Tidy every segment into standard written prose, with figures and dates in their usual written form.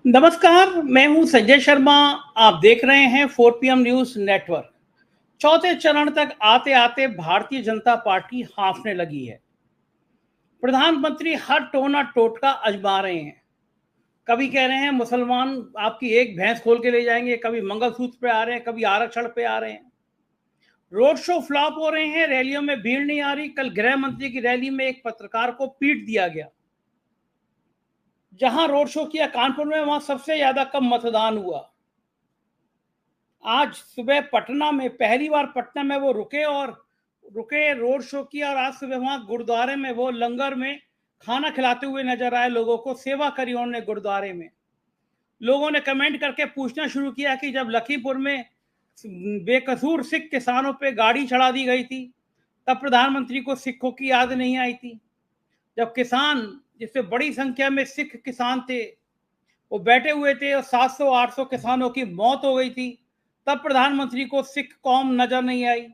नमस्कार, मैं हूं संजय शर्मा। आप देख रहे हैं 4 PM न्यूज नेटवर्क। चौथे चरण तक आते आते भारतीय जनता पार्टी हांफने लगी है। प्रधानमंत्री हर टोना टोटका आजमा रहे हैं। कभी कह रहे हैं मुसलमान आपकी एक भैंस खोल के ले जाएंगे, कभी मंगलसूत्र पे आ रहे हैं, कभी आरक्षण पे आ रहे हैं। रोड शो फ्लॉप हो रहे हैं, रैलियों में भीड़ नहीं आ रही। कल गृह मंत्री की रैली में एक पत्रकार को पीट दिया गया। जहां रोड शो किया कानपुर में, वहां सबसे ज्यादा कम मतदान हुआ। आज सुबह पटना में पहली बार पटना में वो रुके रोड शो किया। और आज सुबह वहां गुरुद्वारे में वो लंगर में खाना खिलाते हुए नजर आए। लोगों को सेवा करी उन्होंने गुरुद्वारे में। लोगों ने कमेंट करके पूछना शुरू किया कि जब लखीमपुर में बेकसूर सिख किसानों पे गाड़ी चढ़ा दी गई थी, तब प्रधानमंत्री को सिखों की याद नहीं आई थी। जब किसान, जिसमें बड़ी संख्या में सिख किसान थे, वो बैठे हुए थे और 700-800 किसानों की मौत हो गई थी, तब प्रधानमंत्री को सिख कौम नजर नहीं आई।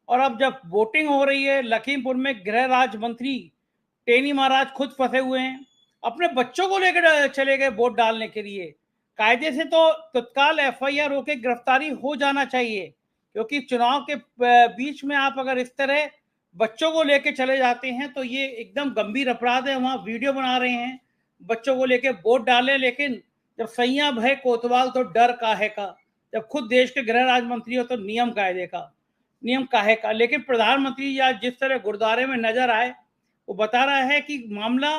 और अब जब वोटिंग हो रही है, लखीमपुर में गृह राज्य मंत्री टेनी महाराज खुद फंसे हुए हैं। अपने बच्चों को लेकर चले गए वोट डालने के लिए। कायदे से तो तत्काल FIR होकर गिरफ्तारी हो जाना चाहिए, क्योंकि चुनाव के बीच में आप अगर इस तरह बच्चों को लेकर चले जाते हैं तो ये एकदम गंभीर अपराध है। वहां वीडियो बना रहे हैं बच्चों को लेकर वोट डालें। लेकिन जब सैया भय कोतवाल तो डर काहे का। जब खुद देश के गृह राज्य मंत्री हो तो नियम काहे का। लेकिन प्रधानमंत्री जी आज जिस तरह गुरुद्वारे में नजर आए, वो बता रहा है कि मामला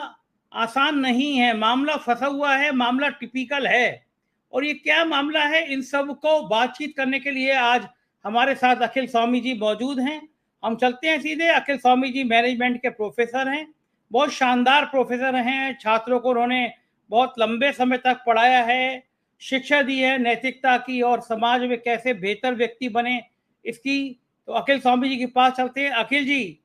आसान नहीं है, मामला फंसा हुआ है, मामला टिपिकल है। और ये क्या मामला है, इन सब को बातचीत करने के लिए आज हमारे साथ अखिल स्वामी जी मौजूद हैं। हम चलते हैं सीधे। अखिल स्वामी जी मैनेजमेंट के प्रोफेसर हैं, बहुत शानदार प्रोफेसर हैं। छात्रों को उन्होंने बहुत लंबे समय तक पढ़ाया है, शिक्षा दी है नैतिकता की और समाज में कैसे बेहतर व्यक्ति बने इसकी। तो अखिल स्वामी जी के पास चलते हैं। अखिल जी,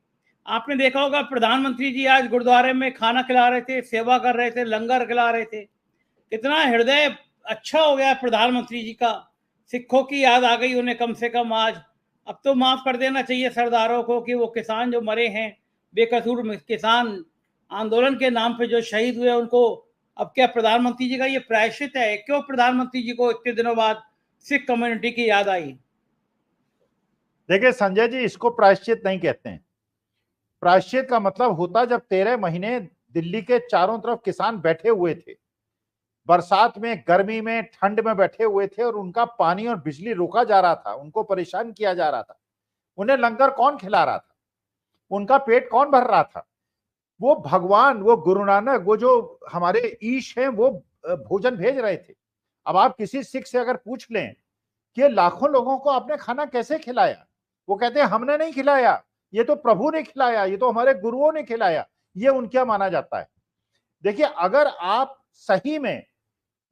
आपने देखा होगा प्रधानमंत्री जी आज गुरुद्वारे में खाना खिला रहे थे, सेवा कर रहे थे, लंगर खिला रहे थे। कितना हृदय अच्छा हो गया प्रधानमंत्री जी का। सिखों की याद आ गई उन्हें कम से कम आज। अब तो माफ कर देना चाहिए सरदारों को कि वो किसान जो मरे हैं, बेकसूर किसान आंदोलन के नाम पे जो शहीद हुए, उनको अब क्या प्रधानमंत्री जी का ये प्रायश्चित है? क्यों प्रधानमंत्री जी को इतने दिनों बाद सिख कम्युनिटी की याद आई? देखिए संजय जी, इसको प्रायश्चित नहीं कहते हैं। प्रायश्चित का मतलब होता जब 13 महीने दिल्ली के चारों तरफ किसान बैठे हुए थे, बरसात में, गर्मी में, ठंड में बैठे हुए थे और उनका पानी और बिजली रोका जा रहा था, उनको परेशान किया जा रहा था। उन्हें लंगर कौन खिला रहा था? उनका पेट कौन भर रहा था? वो भगवान, वो गुरु नानक, वो जो हमारे ईश हैं, वो भोजन भेज रहे थे। अब आप किसी सिख से अगर पूछ लें कि लाखों लोगों को आपने खाना कैसे खिलाया, वो कहते हैं हमने नहीं खिलाया, ये तो प्रभु ने खिलाया, ये तो हमारे गुरुओं ने खिलाया। ये उनका माना जाता है। देखिए, अगर आप सही में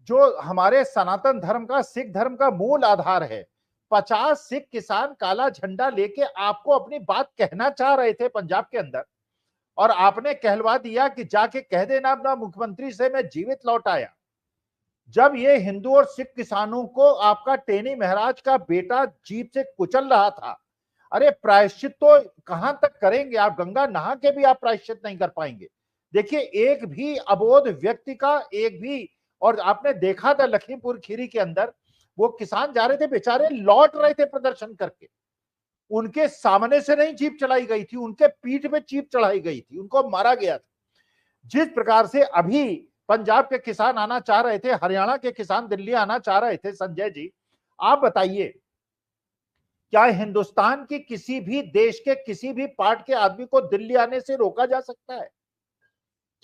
जो हमारे सनातन धर्म का, सिख धर्म का मूल आधार है, 50 सिख किसान काला झंडा लेके आपको अपनी बात कहना चाह रहे थे पंजाब के अंदर, और आपने कहलवा दिया कि जाके कह देना अपना मुख्यमंत्री से मैं जीवित लौट आया। जब ये हिंदू और सिख किसानों को आपका टेनी महाराज का बेटा जीप से कुचल रहा था, अरे प्रायश्चित तो कहां तक करेंगे आप? गंगा नहा के भी आप प्रायश्चित नहीं कर पाएंगे। देखिए, एक भी अबोध व्यक्ति का एक भी, और आपने देखा था लखीमपुर खीरी के अंदर वो किसान जा रहे थे, बेचारे लौट रहे थे प्रदर्शन करके, उनके सामने से नहीं जीप चलाई गई थी, उनके पीठ पे जीप चढ़ाई गई थी, उनको मारा गया था। जिस प्रकार से अभी पंजाब के किसान आना चाह रहे थे, हरियाणा के किसान दिल्ली आना चाह रहे थे, संजय जी आप बताइए, क्या हिंदुस्तान की किसी भी देश के किसी भी पार्ट के आदमी को दिल्ली आने से रोका जा सकता है?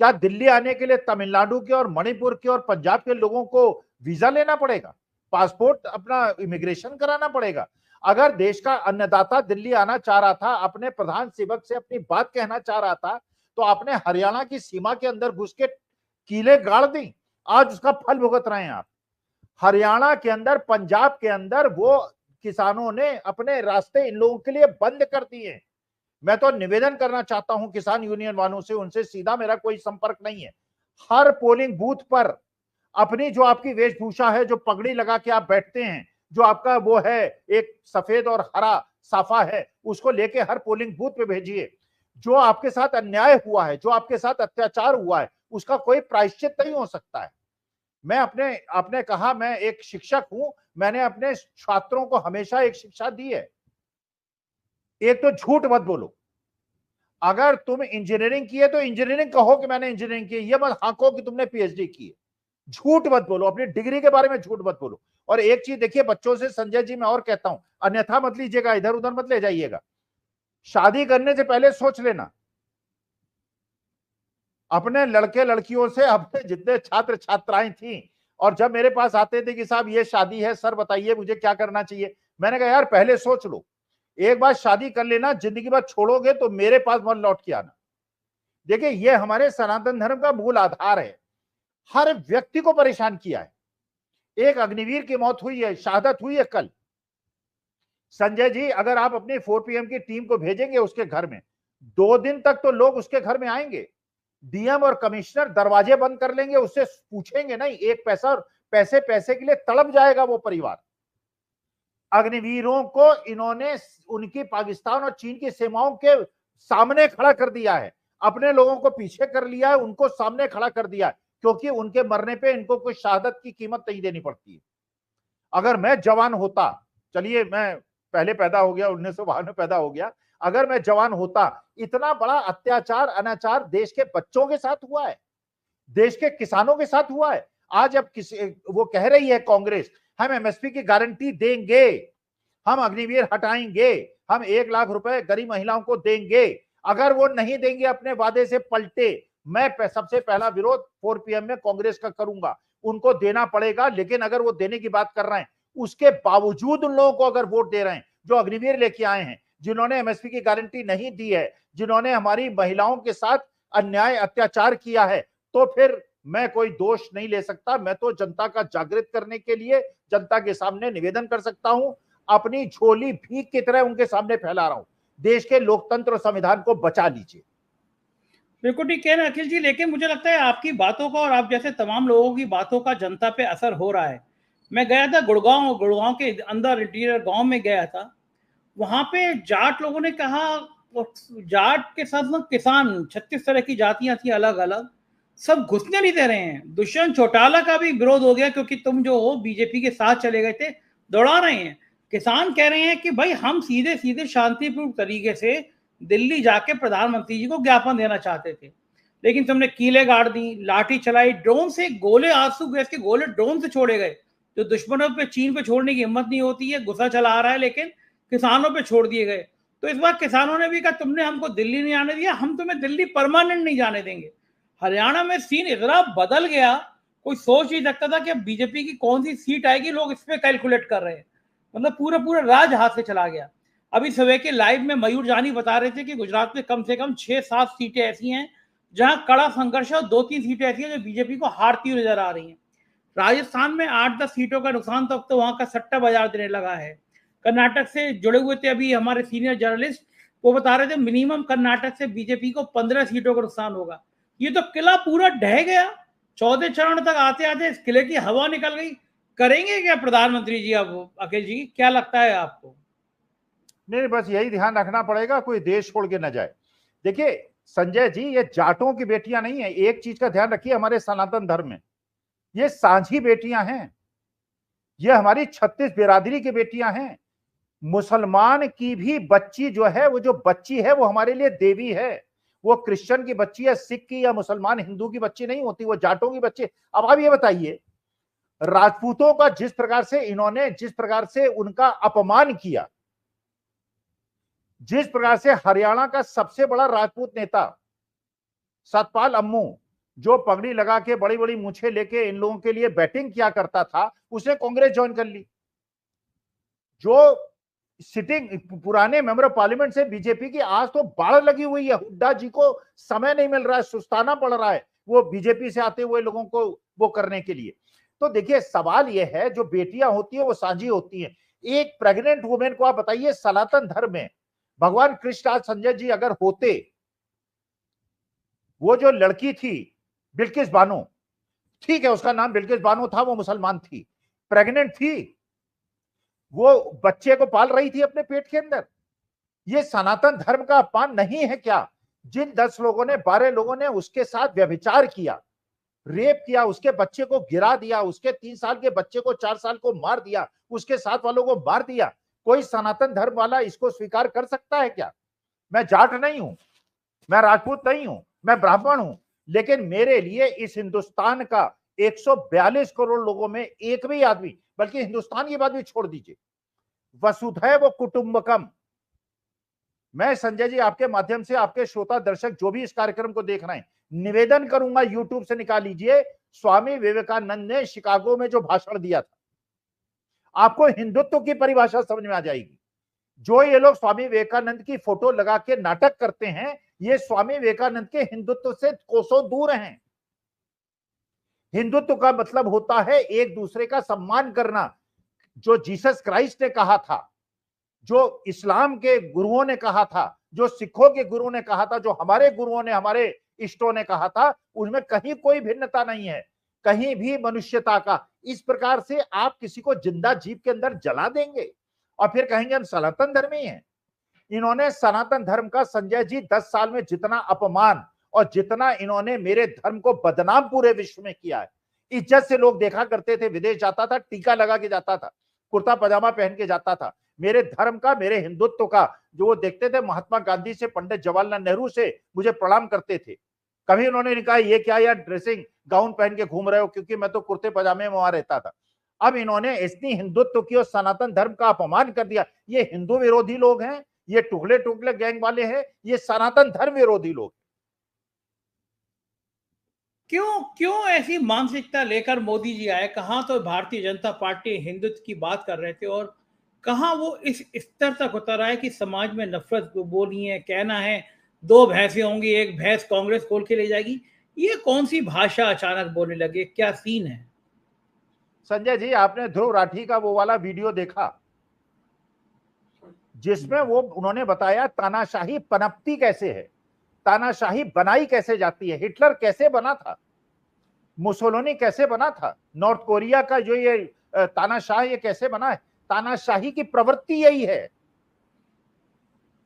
क्या दिल्ली आने के लिए तमिलनाडु के और मणिपुर के और पंजाब के लोगों को वीजा लेना पड़ेगा, पासपोर्ट अपना इमिग्रेशन कराना पड़ेगा? अगर देश का अन्नदाता दिल्ली आना चाह रहा था, अपने प्रधान सेवक से अपनी बात कहना चाह रहा था, तो आपने हरियाणा की सीमा के अंदर घुस के कीले गाड़ दी। आज उसका फल भुगत रहे हैं आप। हरियाणा के अंदर, पंजाब के अंदर वो किसानों ने अपने रास्ते इन लोगों के लिए बंद कर दिए। मैं तो निवेदन करना चाहता हूं किसान यूनियन वालों से, उनसे सीधा मेरा कोई संपर्क नहीं है। हर पोलिंग बूथ पर अपनी जो आपकी वेशभूषा है, जो पगड़ी लगा के आप बैठते हैं, जो आपका वो है एक सफेद और हरा साफा है, उसको लेके हर पोलिंग बूथ पे भेजिए। जो आपके साथ अन्याय हुआ है, जो आपके साथ अत्याचार हुआ है, उसका कोई प्रायश्चित नहीं हो सकता है। मैं आपने कहा मैं एक शिक्षक हूं, मैंने अपने छात्रों को हमेशा एक शिक्षा दी है, एक तो झूठ मत बोलो। अगर तुम इंजीनियरिंग की है तो इंजीनियरिंग कहो कि मैंने इंजीनियरिंग की है, ये मत हाँको कि तुमने पीएचडी की है। झूठ मत बोलो, अपनी डिग्री के बारे में झूठ मत बोलो। और एक चीज देखिए बच्चों से संजय जी मैं और कहता हूं, अन्यथा मत लीजिएगा, इधर उधर मत ले जाइएगा। शादी करने से पहले सोच लेना, अपने लड़के लड़कियों से, अपने जितने छात्र छात्राएं थी और जब मेरे पास आते थे कि साहब ये शादी है, सर बताइए मुझे क्या करना चाहिए, मैंने कहा यार पहले सोच लो, एक बार शादी कर लेना, जिंदगी भर छोड़ोगे तो मेरे पास मत लौट के आना। देखिए ये हमारे सनातन धर्म का मूल आधार है, हर व्यक्ति को परेशान किया है। एक अग्निवीर की मौत हुई है, शहादत हुई है कल। संजय जी अगर आप अपनी 4 PM की टीम को भेजेंगे उसके घर में, 2 दिन तक तो लोग उसके घर में आएंगे, डीएम और कमिश्नर दरवाजे बंद कर लेंगे, उससे पूछेंगे नहीं एक पैसा, और पैसे पैसे के लिए तड़प जाएगा वो परिवार। अग्निवीरों को इन्होंने उनकी पाकिस्तान और चीन की सीमाओं के सामने खड़ा कर दिया है, अपने लोगों को पीछे कर लिया है, उनको सामने खड़ा कर दिया है, क्योंकि उनके मरने पे इनको कोई शहादत की कीमत नहीं देनी पड़ती है। अगर मैं जवान होता, चलिए मैं पहले पैदा हो गया, 1952 में पैदा हो गया, अगर मैं जवान होता, इतना बड़ा अत्याचार अनाचार देश के बच्चों के साथ हुआ है, देश के किसानों के साथ हुआ है। आज अब वो कह रही है कांग्रेस हम एमएसपी की गारंटी देंगे, हम अग्निवीर हटाएंगे, हम 1 लाख रुपए गरीब महिलाओं को देंगे। अगर वो नहीं देंगे, अपने वादे से पलटे, मैं सबसे पहला विरोध 4 PM में कांग्रेस का करूंगा। उनको देना पड़ेगा, लेकिन अगर वो देने की बात कर रहे हैं, उसके बावजूद उन लोगों को अगर वोट दे रहे हैं जो अग्निवीर लेके आए हैं, जिन्होंने एमएसपी की गारंटी नहीं दी है, जिन्होंने हमारी महिलाओं के साथ अन्याय अत्याचार किया है, तो फिर मैं कोई दोष नहीं ले सकता। मैं तो जनता का जागृत करने के लिए जनता के सामने निवेदन कर सकता हूं, अपनी झोली भीख की तरह उनके सामने फैला रहा हूं, देश के लोकतंत्र और संविधान को बचा लीजिए। बिल्कुल ठीक कह रहे हैं अखिल जी, लेकिन मुझे लगता है आपकी बातों का और आप जैसे तमाम लोगों की बातों का जनता पे असर हो रहा है। मैं गया था गुड़गांव के अंदर इंटीरियर गांव में गया था, वहां पे जाट लोगों ने कहा, जाट के साथ ना किसान, 36 तरह की जातियां थी अलग अलग, सब घुसने नहीं दे रहे हैं। दुष्यंत चौटाला का भी विरोध हो गया क्योंकि तुम जो हो बीजेपी के साथ चले गए थे, दौड़ा रहे हैं। किसान कह रहे हैं कि भाई हम सीधे सीधे शांतिपूर्ण तरीके से दिल्ली जाके प्रधानमंत्री जी को ज्ञापन देना चाहते थे, लेकिन तुमने कीले गाड़ दी, लाठी चलाई, ड्रोन से गोले, आंसू गैस के गोले ड्रोन से छोड़े गए। जो दुश्मनों पे, चीन पे छोड़ने की हिम्मत नहीं होती है, गुस्सा चला आ रहा है, लेकिन किसानों पे छोड़ दिए गए। तो इस बार किसानों ने भी कहा तुमने हमको दिल्ली नहीं आने दिया, हम तुम्हें दिल्ली परमानेंट नहीं जाने देंगे। हरियाणा में सीन इतना बदल गया, कोई सोच नहीं सकता था कि बीजेपी की कौन सी सीट आएगी, लोग इस पे कैलकुलेट कर रहे हैं। मतलब पूरा पूरा राज हाथ से चला गया। अभी सुबह के लाइव में मयूर जानी बता रहे थे कि गुजरात में कम से कम 6-7 सीटें ऐसी हैं जहां कड़ा संघर्ष है, और 2-3 सीटें ऐसी हैं जो बीजेपी को हारती हुई नजर आ रही हैं। राजस्थान में 8-10 सीटों का नुकसान, तब तो वहां का सट्टा बाजार देने लगा है। कर्नाटक से जुड़े हुए थे अभी हमारे सीनियर जर्नलिस्ट, वो बता रहे थे मिनिमम कर्नाटक से बीजेपी को 15 सीटों का नुकसान होगा। ये तो किला पूरा ढह गया, 14 चरण तक आते आते इस किले की हवा निकल गई। करेंगे क्या प्रधानमंत्री जी अब, अखिल जी क्या लगता है आपको? नहीं, बस यही ध्यान रखना पड़ेगा कोई देश छोड़ के न जाए। देखिए संजय जी, ये जाटों की बेटियां नहीं है, एक चीज का ध्यान रखिए, हमारे सनातन धर्म में ये सांझी बेटियां हैं, ये हमारी 36 बिरादरी की बेटियां हैं। मुसलमान की भी बच्ची जो है, वो जो बच्ची है वो हमारे लिए देवी है। वो क्रिश्चियन की बच्ची है, सिख की या मुसलमान हिंदू की बच्ची नहीं होती, वो जाटों की बच्ची। अब आप ये बताइए, राजपूतों का जिस प्रकार से इन्होंने, जिस प्रकार से उनका अपमान किया, जिस प्रकार से हरियाणा का सबसे बड़ा राजपूत नेता सतपाल अम्मू, जो पगड़ी लगा के बड़ी बड़ी मूछें लेके इन लोगों के लिए बैटिंग किया करता था, उसने कांग्रेस ज्वाइन कर ली। जो सिटिंग पुराने मेंबर ऑफ पार्लियामेंट से बीजेपी की आज तो बाढ़ लगी हुई है, हुड्डा जी को समय नहीं मिल रहा है, सुस्ताना पड़ रहा है वो बीजेपी से आते हुए लोगों को वो करने के लिए। तो देखिए सवाल ये है, जो बेटियां होती है वो साझी होती हैं। एक प्रेग्नेंट वुमेन को आप बताइए, सनातन धर्म में भगवान कृष्ण आज संजय जी अगर होते, वो जो लड़की थी बिल्किस बानो, ठीक है उसका नाम बिल्किस बानो था, वो मुसलमान थी, प्रेग्नेंट थी, वो बच्चे को पाल रही थी अपने पेट के अंदर। ये सनातन धर्म का अपमान नहीं है क्या? जिन 10 लोगों ने, 12 लोगों ने उसके साथ व्यभिचार किया, रेप किया, उसके बच्चे को गिरा दिया, उसके 3 साल के बच्चे को 4 साल को मार दिया, उसके साथ वालों को मार दिया, कोई सनातन धर्म वाला इसको स्वीकार कर सकता है क्या? मैं जाट नहीं हूं, मैं राजपूत नहीं हूं, मैं ब्राह्मण हूं, लेकिन मेरे लिए इस हिंदुस्तान का 142 करोड़ लोगों में एक भी आदमी, बल्कि हिंदुस्तान की बात भी छोड़ दीजिए, वसुधैव कुटुंबकम। मैं संजय जी आपके माध्यम से आपके श्रोता दर्शक जो भी इस कार्यक्रम को देख रहे हैं, निवेदन करूंगा, यूट्यूब से निकाल लीजिए, स्वामी विवेकानंद ने शिकागो में जो भाषण दिया था, आपको हिंदुत्व की परिभाषा समझ में आ जाएगी। जो ये लोग स्वामी विवेकानंद की फोटो लगा के नाटक करते हैं, ये स्वामी विवेकानंद के हिंदुत्व से कोसों दूर हैं। हिंदुत्व का मतलब होता है एक दूसरे का सम्मान करना, जो जीसस क्राइस्ट ने कहा था, जो इस्लाम के गुरुओं ने कहा था, जो सिखों के गुरुओं ने कहा था, जो हमारे गुरुओं ने, हमारे इष्टों ने कहा था, उसमें कहीं कोई भिन्नता नहीं है, कहीं भी मनुष्यता का। इस प्रकार से आप किसी को जिंदा जीव के अंदर जला देंगे और फिर कहेंगे हम सनातन धर्मी हैं। इन्होंने सनातन धर्म का संजय जी 10 साल में जितना अपमान और जितना इन्होंने मेरे धर्म को बदनाम पूरे विश्व में किया है। इज्जत से लोग देखा करते थे, विदेश जाता था, टीका लगा के जाता था, कुर्ता पजामा पहन के जाता था, मेरे धर्म का, मेरे हिंदुत्व का जो वो देखते थे, महात्मा गांधी से पंडित जवाहरलाल नेहरू से मुझे प्रणाम करते थे। कभी उन्होंने नहीं कहा ये क्या यार ड्रेसिंग गाउन पहन के घूम रहे हो, क्योंकि मैं तो कुर्ते पजामे में वहां रहता था। अब इन्होंने इतनी हिंदुत्व की और सनातन धर्म का अपमान कर दिया। ये हिंदू विरोधी लोग हैं, ये टुकड़े टुकड़े गैंग वाले हैं, ये सनातन धर्म विरोधी लोग। क्यों क्यों ऐसी मानसिकता लेकर मोदी जी आए? कहां तो भारतीय जनता पार्टी हिंदुत्व की बात कर रहे थे और कहां वो इस स्तर तक उतर आए कि समाज में नफरत बोलनी है, कहना है 2 भैंसें होंगी, एक भैंस कांग्रेस खोल के ले जाएगी। ये कौन सी भाषा अचानक बोलने लगे? क्या सीन है? संजय जी आपने ध्रुव राठी का वो वाला वीडियो देखा जिसमें वो उन्होंने बताया तानाशाही पनपती कैसे है, तानाशाही बनाई कैसे जाती है, हिटलर कैसे बना था, मुसोलिनी कैसे बना था, नॉर्थ कोरिया का जो ये तानाशाह ये कैसे बना है। तानाशाही की प्रवृत्ति यही है,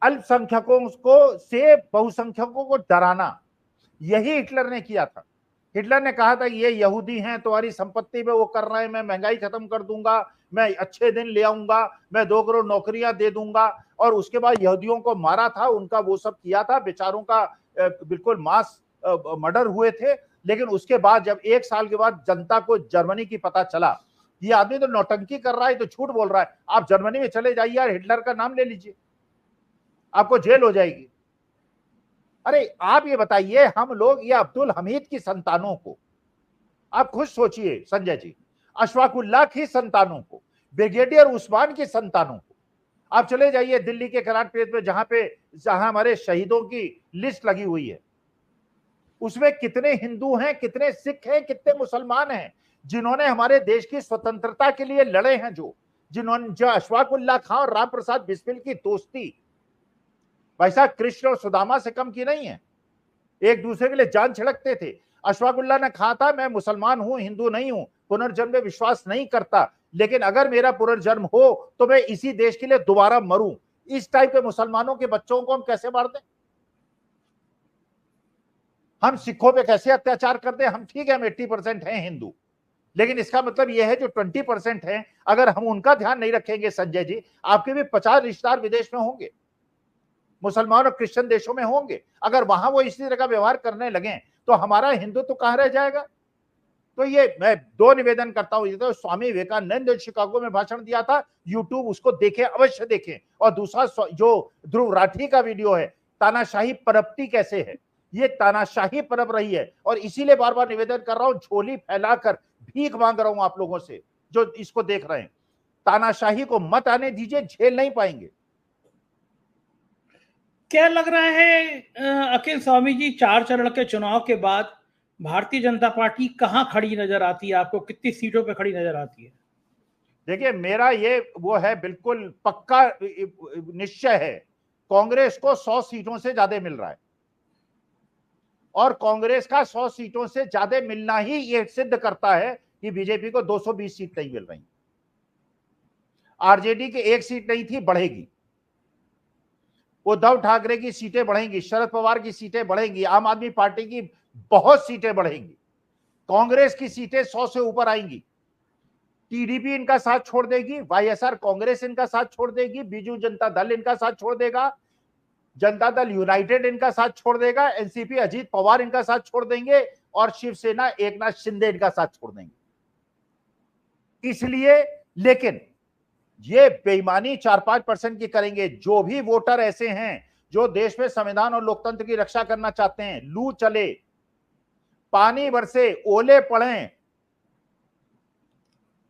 अल्पसंख्यकों को से बहुसंख्यकों को डराना, यही हिटलर ने किया था। हिटलर ने कहा था ये यहूदी हैं, तुम्हारी संपत्ति में वो कर रहे हैं, मैं महंगाई खत्म कर दूंगा, मैं अच्छे दिन ले आऊंगा, मैं 2 करोड़ नौकरियां दे दूंगा। और उसके बाद यहूदियों को मारा था, उनका वो सब किया था, बेचारों का बिल्कुल मास मर्डर हुए थे। लेकिन उसके बाद जब 1 साल के बाद जनता को जर्मनी की पता चला, ये आदमी तो नौटंकी कर रहा है, तो झूठ बोल रहा है, आप जर्मनी में चले जाइए यार, हिटलर का नाम ले लीजिए, आपको जेल हो जाएगी। अरे आप ये बताइए, हम लोग ये अब्दुल हमीद की संतानों को, आप खुद सोचिए संजय जी, अशफाकुल्लाह की संतानों को, ब्रिगेडियर उस्मान की संतानों को, आप चले जाइए दिल्ली के कराट प्लेस पे, जहां हमारे शहीदों की लिस्ट लगी हुई है, उसमें कितने हिंदू हैं, कितने सिख हैं, कितने मुसलमान हैं जिन्होंने हमारे देश की स्वतंत्रता के लिए लड़े हैं, जो अशफाकुल्लाह खां और राम प्रसाद बिस्मिल की दोस्ती भाई साहब कृष्ण और सुदामा से कम की नहीं है, एक दूसरे के लिए जान छिड़कते थे। अशफाकुल्लाह ने कहा था मैं मुसलमान हूं, हिंदू नहीं हूं, पुनर्जन्म में विश्वास नहीं करता, लेकिन अगर मेरा पुनर्जन्म हो तो मैं इसी देश के लिए दोबारा मरूं। इस टाइप के मुसलमानों के बच्चों को हम कैसे मार दें? हम सिखों पे कैसे अत्याचार कर दें? हम ठीक है, हम 80% हैं हिंदू, लेकिन इसका मतलब यह है जो 20% है, अगर हम उनका ध्यान नहीं रखेंगे संजय जी, आपके भी 50 रिश्तेदार विदेश में होंगे, मुसलमान और क्रिश्चियन देशों में होंगे, अगर वहां वो इसी तरह का व्यवहार करने लगे तो हमारा हिंदुत्व तो कहां रह जाएगा? तो ये मैं 2 निवेदन करता हूं। तो स्वामी विवेकानंद ने शिकागो में भाषण दिया था, यूट्यूब उसको देखें, अवश्य देखें। और दूसरा जो ध्रुव राठी का वीडियो है, तानाशाही पनपती कैसे है, ये तानाशाही पनप रही है, और इसीलिए बार बार निवेदन कर रहा हूं, झोली फैलाकर भीख मांग रहा हूं आप लोगों से जो इसको देख रहे हैं, तानाशाही को मत आने दीजिए, झेल नहीं पाएंगे। क्या लग रहा है अखिल स्वामी जी, 4 चरण के चुनाव के बाद भारतीय जनता पार्टी कहां खड़ी नजर आती है आपको? कितनी सीटों पे खड़ी नजर आती है? देखिए मेरा ये वो है, बिल्कुल पक्का निश्चय है, कांग्रेस को 100 सीटों से ज्यादा मिल रहा है, और कांग्रेस का 100 सीटों से ज्यादा मिलना ही ये सिद्ध करता है कि बीजेपी को 220 सीट नहीं मिल रही। आरजेडी की 1 सीट नहीं थी, बढ़ेगी, उद्धव ठाकरे की सीटें बढ़ेंगी, शरद पवार की सीटें बढ़ेंगी, आम आदमी पार्टी की बहुत सीटें बढ़ेंगी, कांग्रेस की सीटें 100 से ऊपर आएंगी। टीडीपी इनका साथ छोड़ देगी, वाईएसआर कांग्रेस इनका साथ छोड़ देगी, बीजू जनता दल इनका साथ छोड़ देगा, जनता दल यूनाइटेड इनका साथ छोड़ देगा, एनसीपी अजीत पवार इनका साथ छोड़ देंगे और शिवसेना एकनाथ शिंदे इनका साथ छोड़ देंगे। इसलिए लेकिन ये बेईमानी 4-5% की करेंगे। जो भी वोटर ऐसे हैं जो देश में संविधान और लोकतंत्र की रक्षा करना चाहते हैं, लू चले, पानी बरसे, ओले पड़े,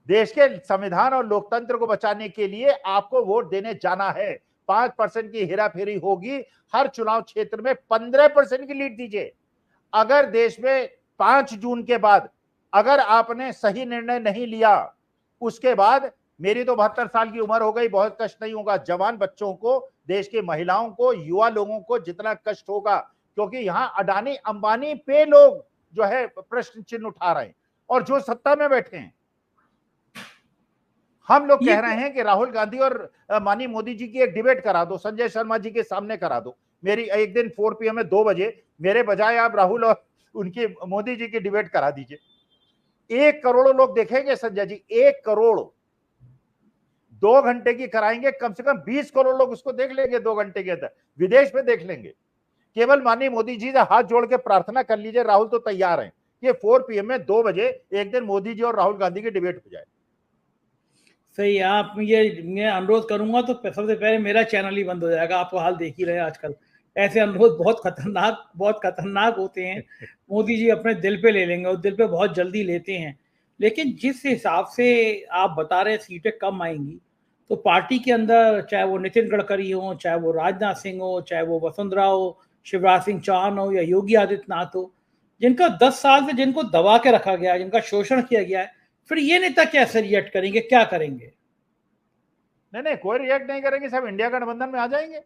देश के संविधान और लोकतंत्र को बचाने के लिए आपको वोट देने जाना है। 5% की हेराफेरी होगी, हर चुनाव क्षेत्र में 15% की लीड दीजिए। अगर देश में 5 जून के बाद अगर आपने सही निर्णय नहीं लिया, उसके बाद मेरी तो 72 साल की उम्र हो गई, बहुत कष्ट नहीं होगा। जवान बच्चों को, देश की महिलाओं को, युवा लोगों को जितना कष्ट होगा, क्योंकि यहां अडानी अंबानी पे लोग जो है प्रश्न चिन्ह उठा रहे हैं और जो सत्ता में बैठे हैं। हम लोग कह रहे हैं कि राहुल गांधी और माननीय मोदी जी की एक डिबेट करा दो, संजय शर्मा जी के सामने करा दो। मेरी एक दिन 4 PM में 2 बजे मेरे बजाय आप राहुल और उनकी मोदी जी की डिबेट करा दीजिए। 1 करोड़ लोग देखेंगे संजय जी, 1 करोड़। 2 घंटे की कराएंगे, कम से कम 20 करोड़ लोग उसको देख लेंगे 2 घंटे के अंदर, विदेश में देख लेंगे। केवल माननीय मोदी जी से हाथ जोड़ के प्रार्थना कर लीजिए, राहुल तो तैयार हैं कि 4 PM में 2 बजे एक दिन मोदी जी और राहुल गांधी की डिबेट हो जाए। सही है। आप ये मैं अनुरोध करूंगा तो सबसे पहले मेरा चैनल ही बंद हो जाएगा। आप तो हाल देख ही रहे हैं आजकल, ऐसे अनुरोध बहुत खतरनाक होते हैं। मोदी जी अपने दिल पे ले लेंगे और दिल पे बहुत जल्दी लेते हैं। लेकिन जिस हिसाब से आप बता रहे सीटें कम आएंगी, तो पार्टी के अंदर चाहे वो नितिन गडकरी हो, चाहे वो राजनाथ सिंह हो, चाहे वो वसुंधरा हो, शिवराज सिंह चौहान हो या योगी आदित्यनाथ हो, जिनका 10 साल से जिनको दबा के रखा गया है, जिनका शोषण किया गया है, फिर ये नेता कैसे रिएक्ट करेंगे, क्या करेंगे? नहीं, कोई रिएक्ट नहीं करेंगे, सब इंडिया गठबंधन में आ जाएंगे।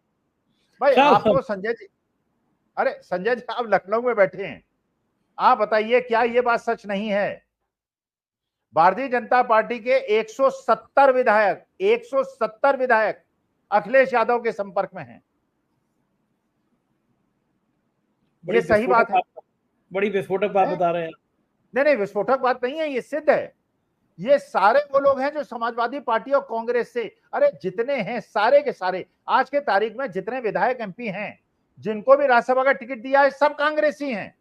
भाई आप तो संजय जी, अरे संजय जी आप लखनऊ में बैठे हैं, आप बताइए क्या ये बात सच नहीं है? भारतीय जनता पार्टी के 170 विधायक अखिलेश यादव के संपर्क में हैं। ये सही बात है। बड़ी विस्फोटक बात बता रहे हैं। नहीं, विस्फोटक बात नहीं है, ये सिद्ध है। ये सारे वो लोग हैं जो समाजवादी पार्टी और कांग्रेस से, अरे जितने हैं सारे के सारे, आज के तारीख में जितने विधायक एमपी हैं, जिनको भी राज्यसभा का टिकट दिया है, सब कांग्रेसी हैं।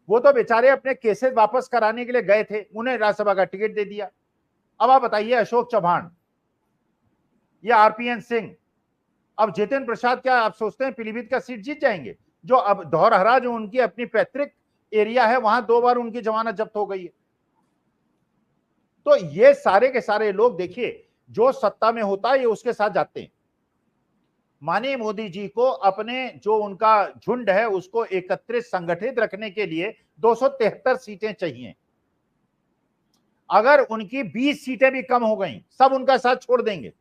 वो तो बेचारे अपने केसेस वापस कराने के लिए गए थे, उन्हें राज्यसभा का टिकट दे दिया। अब आप बताइए अशोक चौहान या आरपीएन सिंह, अब जितेंद्र प्रसाद, क्या आप सोचते हैं पीलीभीत का सीट जीत जाएंगे? जो अब धौरहरा, जो उनकी अपनी पैतृक एरिया है, वहां 2 बार उनकी जमानत जब्त हो गई है। तो ये सारे के सारे लोग देखिए, जो सत्ता में होता है ये उसके साथ जाते हैं। माननीय मोदी जी को अपने जो उनका झुंड है उसको एकत्रित संगठित रखने के लिए 273 सीटें चाहिए। अगर उनकी 20 सीटें भी कम हो गई, सब उनका साथ छोड़ देंगे।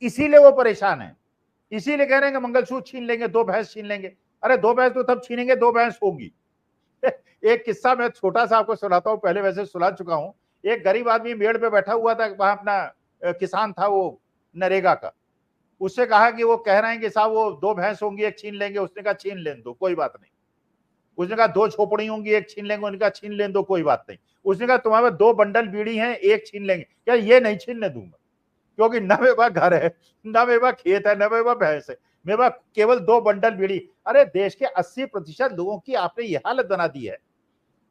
इसीलिए वो परेशान है, इसीलिए कह रहे हैं कि मंगलसूत्र छीन लेंगे, 2 भैंस छीन लेंगे। अरे 2 भैंस तो तब छीनेंगे, 2 भैंस होगी। एक किस्सा मैं छोटा सा आपको सुनाता हूं, पहले वैसे सुना चुका हूं। एक गरीब आदमी मेड़ पे बैठा हुआ था, वहां अपना किसान था वो नरेगा का। उससे कहा कि वो कह रहे हैं कि साहब वो 2 भैंस होंगी, एक छीन लेंगे। उसने कहा छीन लेने दो, कोई बात नहीं। उसने कहा 2 झोपड़ी होंगी, एक छीन लेंगे। उनका छीन लेने दो, कोई बात नहीं। उसने कहा तुम्हारे पास 2 बंडल बीड़ी हैं, एक छीन लेंगे। क्या ये नहीं छीनने दूंगा, क्योंकि न मेरे पास घर है, न मेरे पास खेत है, न मेरे पास भैंस है, मेरे पास केवल 2 बंडल बीड़ी। अरे देश के 80% लोगों की आपने यह हालत बना दी है,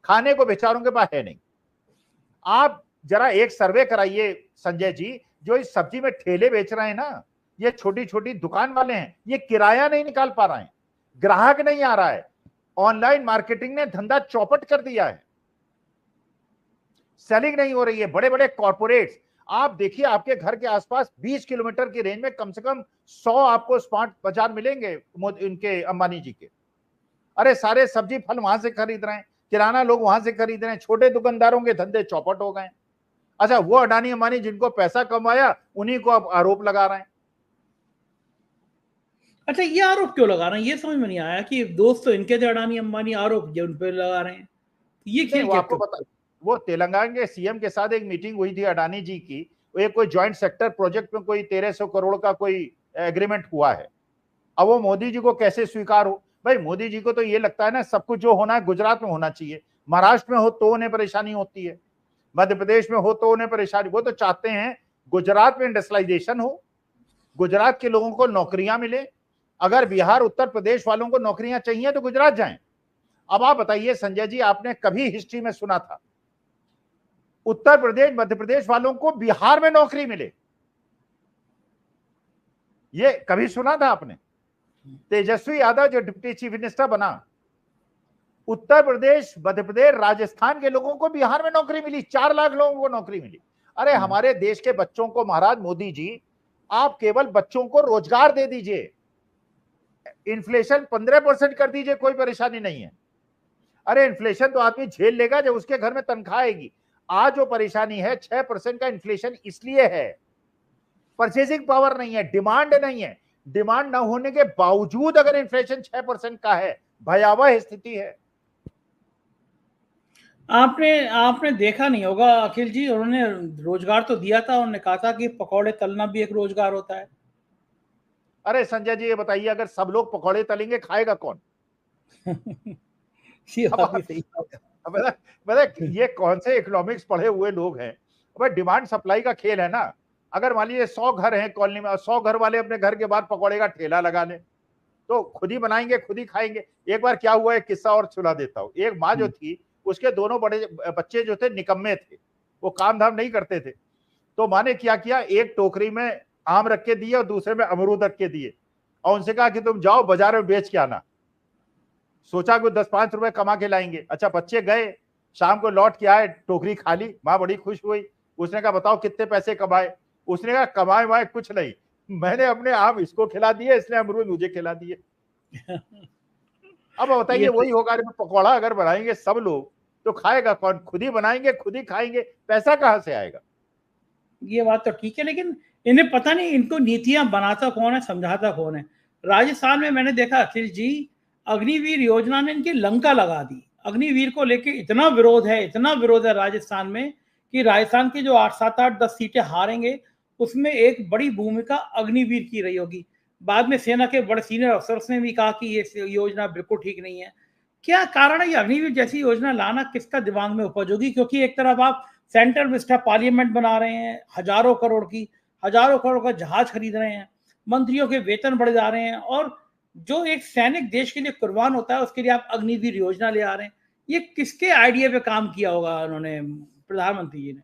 खाने को बेचारों के पास है नहीं। आप जरा एक सर्वे कराइए संजय जी, जो इस सब्जी में ठेले बेच रहे हैं ना, ये छोटी छोटी दुकान वाले हैं, ये किराया नहीं निकाल पा रहे हैं, ग्राहक नहीं आ रहा है। ऑनलाइन मार्केटिंग ने धंधा चौपट कर दिया है, सेलिंग नहीं हो रही है। बड़े बड़े कॉर्पोरेट्स, आप देखिए आपके घर के आसपास 20 किलोमीटर की रेंज में कम से कम 100 आपको स्मार्ट बाजार मिलेंगे इनके अंबानी जी के। अरे सारे सब्जी फल वहां से खरीद रहे हैं, किराना लोग वहां से खरीद रहे हैं, छोटे दुकानदारों के धंधे चौपट हो गए। अच्छा, वो अडानी अंबानी जिनको पैसा कमाया उन्हीं को अब आरोप लगा रहे हैं। अच्छा, ये आरोप क्यों लगा रहे हैं? ये समझ में नहीं आया कि दोस्त तो इनके थे अडानी अंबानी, आरोप जो उन पर लगा रहे हैं। ये खेल वो आपको पता, वो तेलंगाना के सीएम के साथ एक मीटिंग हुई थी अडानी जी की, वो कोई ज्वाइंट सेक्टर प्रोजेक्ट में कोई 1300 करोड़ का कोई एग्रीमेंट हुआ है। अब वो मोदी जी को कैसे स्वीकार हो? भाई मोदी जी को तो ये लगता है ना सब कुछ जो होना है गुजरात में होना चाहिए। महाराष्ट्र में हो तो उन्हें परेशानी होती है, मध्य प्रदेश में हो तो उन्हें परेशानी। वो तो चाहते हैं गुजरात में इंडस्ट्रियलाइजेशन हो, गुजरात के लोगों को नौकरियां मिले। अगर बिहार उत्तर प्रदेश वालों को नौकरियां चाहिए तो गुजरात जाएं। अब आप बताइए संजय जी, आपने कभी हिस्ट्री में सुना था उत्तर प्रदेश मध्य प्रदेश वालों को बिहार में नौकरी मिले? ये कभी सुना था आपने? तेजस्वी यादव जो डिप्टी चीफ मिनिस्टर बना, उत्तर प्रदेश मध्य प्रदेश राजस्थान के लोगों को बिहार में नौकरी मिली, 4 लाख लोगों को नौकरी मिली। अरे हमारे देश के बच्चों को महाराज मोदी जी, आप केवल बच्चों को रोजगार दे दीजिए, इन्फ्लेशन 15% कर दीजिए, कोई परेशानी नहीं है। अरे इन्फ्लेशन तो आदमी झेल लेगा जब उसके घर में तनख्वाह आएगी। आज जो परेशानी है 6% का इन्फ्लेशन इसलिए है, परचेजिंग पावर नहीं है, डिमांड नहीं है। डिमांड न होने के बावजूद अगर इन्फ्लेशन 6% का है, भयावह स्थिति है। आपने देखा नहीं होगा अखिल जी, उन्होंने रोजगार तो दिया था, उन्होंने कहा था कि पकौड़े तलना भी एक रोजगार होता है। अरे संजय जी ये बताइए, अगर सब लोग पकौड़े तलेंगे खाएगा कौन? ये कौन से इकोनॉमिक्स पढ़े हुए लोग हैं? डिमांड सप्लाई का खेल है ना। अगर मान लीजिए 100 घर हैं कॉलोनी में, 100 घर वाले अपने घर के बाहर पकौड़े का ठेला लगा लें, तो खुद ही बनाएंगे खुद ही खाएंगे। एक बार क्या हुआ, एक किस्सा और सुना देता हूँ। एक माँ जो थी, उसके दोनों बड़े बच्चे जो थे निकम्मे थे, वो काम धाम नहीं करते थे। तो माँ ने क्या किया, एक टोकरी में आम रख के दिए और दूसरे में अमरूद रख के दिए, और उनसे कहा कि तुम जाओ बाजार में बेच के आना। सोचा कि 10-5 रुपए कमा के लाएंगे। अच्छा बच्चे गए, शाम को लौट के आए, टोकरी खाली। माँ बड़ी खुश हुई, उसने कहा बताओ कितने पैसे कमाए? उसने कहा कमाए वाए कुछ नहीं, मैंने अपने आम इसको खिला दिए, इसने अमरूद मुझे खिला दिए। अब बताइए वही होगा, पकौड़ा अगर बनाएंगे सब लोग तो खाएगा कौन? खुद ही बनाएंगे खुद ही खाएंगे, पैसा कहां से आएगा? ये बात तो ठीक है, लेकिन इन्हें पता नहीं इनको नीतियां बनाता कौन है, समझाता कौन है। राजस्थान में मैंने देखा अखिल जी, अग्निवीर योजना ने इनकी लंका लगा दी। अग्निवीर को लेके इतना विरोध है राजस्थान में कि राजस्थान की जो 8, 7, 8, 10 सीटें हारेंगे, उसमें एक बड़ी भूमिका अग्निवीर की रही होगी। बाद में सेना के बड़े सीनियर अफसर्स ने भी कहा कि ये योजना बिल्कुल ठीक नहीं है। क्या कारण है ये अग्निवीर जैसी योजना लाना, किसका दिमाग में उपज होगी? क्योंकि एक तरफ आप सेंट्रल विस्टा पार्लियामेंट बना रहे हैं, हजारों करोड़ का जहाज खरीद रहे हैं, मंत्रियों के वेतन बढ़ जा रहे हैं, और जो एक सैनिक देश के लिए कुर्बान होता है उसके लिए आप अग्निवीर योजना ले आ रहे हैं। ये किसके आइडिया पे काम किया होगा उन्होंने, प्रधानमंत्री जी ने?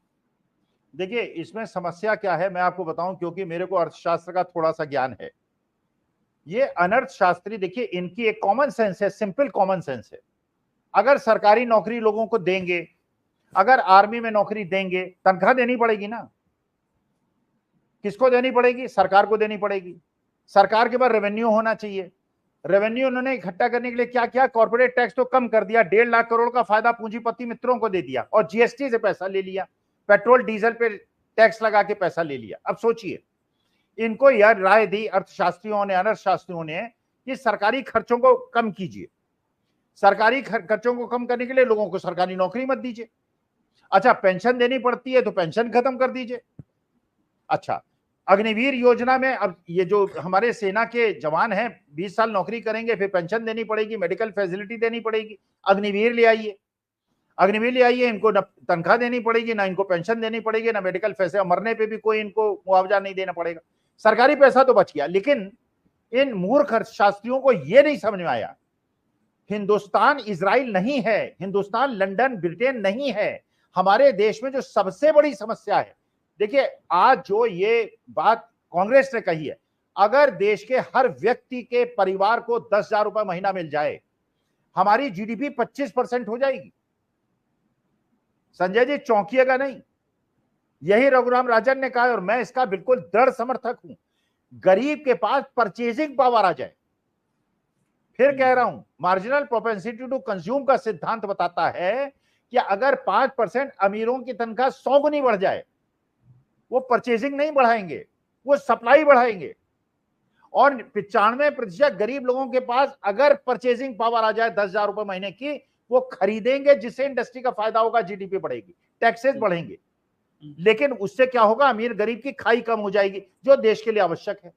देखिए इसमें समस्या क्या है मैं आपको बताऊं, क्योंकि मेरे को अर्थशास्त्र का थोड़ा सा ज्ञान है। ये अनर्थशास्त्री, देखिए इनकी एक कॉमन सेंस है, सिंपल कॉमन सेंस है। अगर सरकारी नौकरी लोगों को देंगे, अगर आर्मी में नौकरी देंगे, तनख्वाह देनी पड़ेगी ना। किसको देनी पड़ेगी? सरकार को देनी पड़ेगी। सरकार के पास रेवेन्यू होना चाहिए। रेवेन्यू उन्होंने इकट्ठा करने के लिए क्या किया? कॉर्पोरेट टैक्स तो कम कर दिया, 1.5 लाख करोड़ का फायदा पूंजीपति मित्रों को दे दिया, और जीएसटी से पैसा ले लिया, पेट्रोल डीजल पे टैक्स लगा के पैसा ले लिया। अब सोचिए, इनको यह राय दी अर्थशास्त्रियों ने, अनर्थशास्त्रियों ने, कि सरकारी खर्चों को कम कीजिए। सरकारी खर्चों को कम करने के लिए लोगों को सरकारी नौकरी मत दीजिए। अच्छा पेंशन देनी पड़ती है तो पेंशन खत्म कर दीजिए। अच्छा अग्निवीर योजना में अब ये जो हमारे सेना के जवान हैं 20 साल नौकरी करेंगे, फिर पेंशन देनी पड़ेगी, मेडिकल फैसिलिटी देनी पड़ेगी। अग्निवीर ले आइए, अग्निवीर ले आइए, इनको न तनख्वाह देनी पड़ेगी, ना इनको पेंशन देनी पड़ेगी, ना मेडिकल फैसिलिटी, मरने पे भी कोई इनको मुआवजा नहीं देना पड़ेगा। सरकारी पैसा तो बच गया। लेकिन इन मूर्ख अर्थशास्त्रियों को यह नहीं समझ में आया, हिंदुस्तान इजराइल नहीं है, हिंदुस्तान लंदन ब्रिटेन नहीं है। हमारे देश में जो सबसे बड़ी समस्या है, देखिए आज जो ये बात कांग्रेस ने कही है, अगर देश के हर व्यक्ति के परिवार को 10,000 रुपए महीना मिल जाए, हमारी जीडीपी 25% हो जाएगी। संजय जी चौंकिएगा नहीं, यही रघुराम राजन ने कहा और मैं इसका बिल्कुल दृढ़ समर्थक हूं। गरीब के पास परचेजिंग पावर आ जाए। फिर कह रहा हूं, मार्जिनल प्रोपेंसिटी टू कंज्यूम का सिद्धांत बताता है कि अगर 5% अमीरों की तनख्वाह 100 गुनी बढ़ जाए, वो परचेजिंग नहीं बढ़ाएंगे, वो सप्लाई बढ़ाएंगे। और 95% गरीब लोगों के पास अगर परचेजिंग पावर आ जाए 10,000 रुपए महीने की, वो खरीदेंगे, जिससे इंडस्ट्री का फायदा होगा, जीडीपी बढ़ेगी, टैक्सेस बढ़ेंगे। लेकिन उससे क्या होगा? अमीर गरीब की खाई कम हो जाएगी, जो देश के लिए आवश्यक है,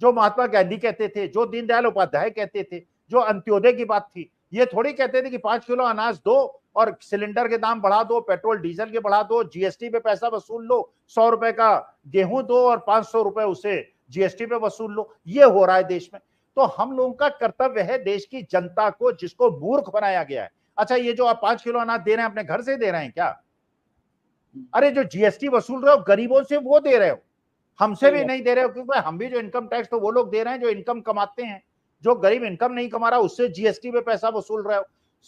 जो महात्मा गांधी कहते थे, जो दीनदयाल उपाध्याय कहते थे, जो अंत्योदय की बात थी, ये थोड़ी कहते थे कि 5 किलो अनाज दो और सिलेंडर के दाम बढ़ा दो, पेट्रोल डीजल के बढ़ा दो, जीएसटी पे पैसा वसूल लो, 100 रुपए का गेहूं दो और 500 रुपए उसे जीएसटी पे वसूल लो। ये हो रहा है देश में। तो हम लोगों का कर्तव्य है देश की जनता को, जिसको मूर्ख बनाया गया है। अच्छा, ये जो आप 5 किलो अनाज दे रहे हैं अपने घर से दे रहे हैं क्या? अरे जो जीएसटी वसूल रहे हो गरीबों से वो दे रहे हो, हमसे भी नहीं दे रहे हो, क्योंकि हम भी जो इनकम टैक्स तो वो लोग दे रहे हैं जो इनकम कमाते हैं। जो गरीब इनकम नहीं कमा रहा उससे जीएसटी पे पैसा वसूल रहे हो,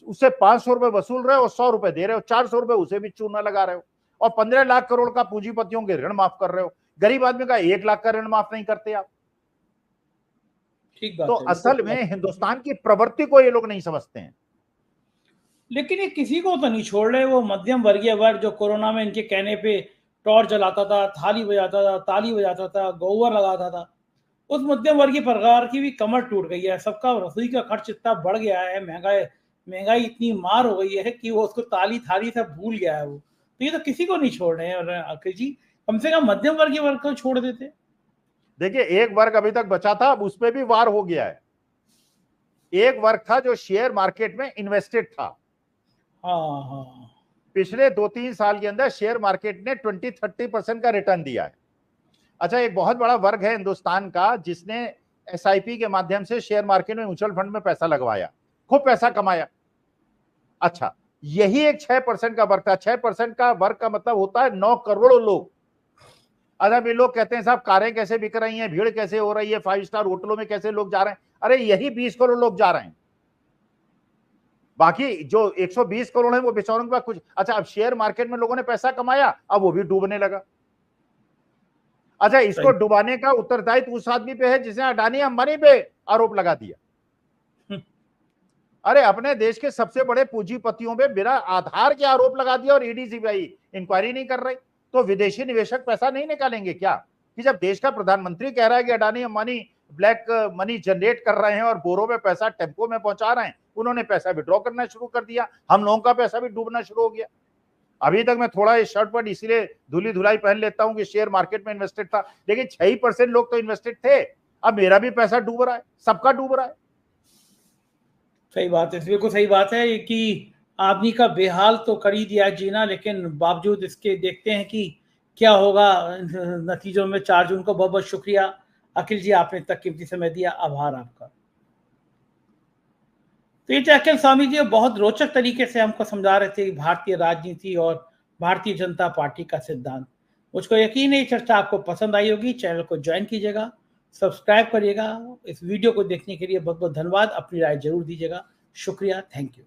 उससे 500 रुपए वसूल रहे हो, 100 रुपए दे रहे हो, 400 रुपए उसे भी चूना लगा रहे हो, और 15 लाख करोड़ का पूंजीपतियों के ऋण माफ कर रहे हो। गरीब आदमी का 1 लाख का ऋण माफ नहीं करते आप। ठीक बात तो है, असल में हिंदुस्तान की प्रवृत्ति को ये लोग नहीं समझते हैं। लेकिन ये किसी को तो नहीं छोड़ रहे। वो मध्यम वर्गीय वर्ग जो कोरोना में इनके कहने पे टॉर्च जलाता था, थाली बजाता था, ताली बजाता था, गोबर लगाता था, उस मध्यम वर्गीय परिवार की भी कमर टूट गई है। सबका रसोई का खर्च इतना बढ़ गया है, महंगाई इतनी मार हो गई है कि वो उसको ताली थाली से भूल गया है वो। तो ये तो किसी को नहीं छोड़ रहे हैं। और अखिल जी, कम से कम मध्यम वर्गीय वर्ग को छोड़ देते। देखिए, एक वर्ग अभी तक बचा था, अब उस पर भी वार हो गया है। एक वर्ग था जो शेयर मार्केट में इन्वेस्टेड था। हाँ, पिछले 2-3 साल के अंदर शेयर मार्केट ने 20-30% का रिटर्न दिया है। अच्छा, एक बहुत बड़ा वर्ग है हिंदुस्तान का जिसने एसआईपी के माध्यम से शेयर मार्केट में, म्यूचुअल फंड में पैसा लगवाया, खूब पैसा कमाया। अच्छा, यही एक 6% का वर्ग था। 6% का वर्ग का मतलब होता है 9 करोड़ लोग। अगर ये लोग कहते हैं साहब कारें कैसे बिक रही हैं, भीड़ कैसे हो रही है, 5 स्टार होटलों में कैसे लोग जा रहे हैं, अरे यही 20 करोड़ लोग जा रहे हैं। बाकी जो 120 करोड़ है वो बेचारों के पास कुछ। अच्छा, अब शेयर मार्केट में लोगों ने पैसा कमाया, अब वो भी डूबने लगा। अच्छा, इसको डुबाने का उत्तरदायित्व उस आदमी पे है जिसने अडानी अंबानी पे आरोप लगा दिया। अरे, अपने देश के सबसे बड़े पूंजीपतियों पे बिना आधार के आरोप लगा दिया, और ईडी सीबीआई इंक्वायरी नहीं कर रही। तो विदेशी निवेशक पैसा नहीं निकालेंगे क्या? कि जब देश का प्रधानमंत्री कह रहा है कि Adani Ambani black money generate कर रहे हैं और बोरों में पैसा टेम्पो में पहुंचा रहे हैं, उन्होंने पैसा विड्रॉ करना शुरू कर दिया, हम लोगों का पैसा भी डूबना शुरू हो गया। अभी तक मैं थोड़ा इस शर्ट पर इसलिए धुली धुलाई पहन लेता हूं कि शेयर मार्केट में इन्वेस्टेड था, लेकिन 6% लोग तो इन्वेस्टेड थे। अब मेरा भी पैसा डूब रहा है, सबका डूब रहा है। सही बात है, बिल्कुल सही बात है कि आदमी का बेहाल तो कर ही दिया जीना, लेकिन बावजूद इसके देखते हैं कि क्या होगा नतीजों में। 4 जून को बहुत बहुत शुक्रिया अखिल जी, आपने तक कीमती समय दिया, आभार आपका। तो ये अखिल स्वामी जी बहुत रोचक तरीके से हमको समझा रहे थे भारतीय राजनीति और भारतीय जनता पार्टी का सिद्धांत। मुझको यकीन है ये चर्चा आपको पसंद आई होगी। चैनल को ज्वाइन कीजिएगा, सब्सक्राइब करिएगा। इस वीडियो को देखने के लिए बहुत बहुत धन्यवाद। अपनी राय जरूर दीजिएगा। शुक्रिया, थैंक यू।